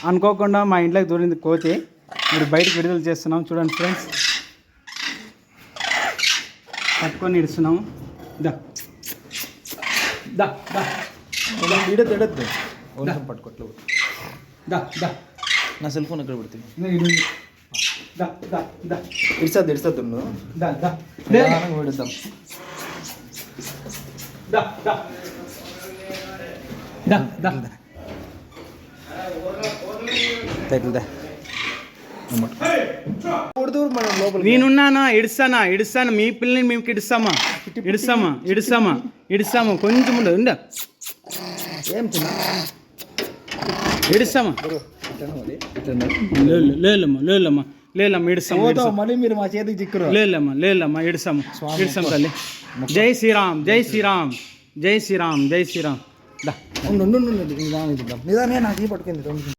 అనుకోకుండా మా ఇంట్లోకి దూరింది కోతి. మీరు బయటకు విడుదల చేస్తున్నాం చూడండి ఫ్రెండ్స్. పట్టుకొని ఇడుస్తున్నాము. దా దా దా వీడియో తెడద్దు పట్టుకోవట్లేదు. దా దా నా సెల్ ఫోన్ ఎక్కడ పెడుతుంది? దా దా దా ఇడుస్తుంది నువ్వు. దా దా పెడతాం. దా దా దా దా నేనున్నానా, ఇడుస్తానా మీ పిల్లని మేము ఇడుస్తామా కొంచెం ఉండ ఇడుస్తామా లేలమ్మా ఇడుస్తాము మళ్ళీ మీరు మా చేతికి చిక్కురు. లేలమ్మా ఇడుస్తాం తల్లి. జై శ్రీరామ్ జై శ్రీరామ్ జై శ్రీరామ్ జై శ్రీరామ్. నిదానే నాకు పట్టుకుంది.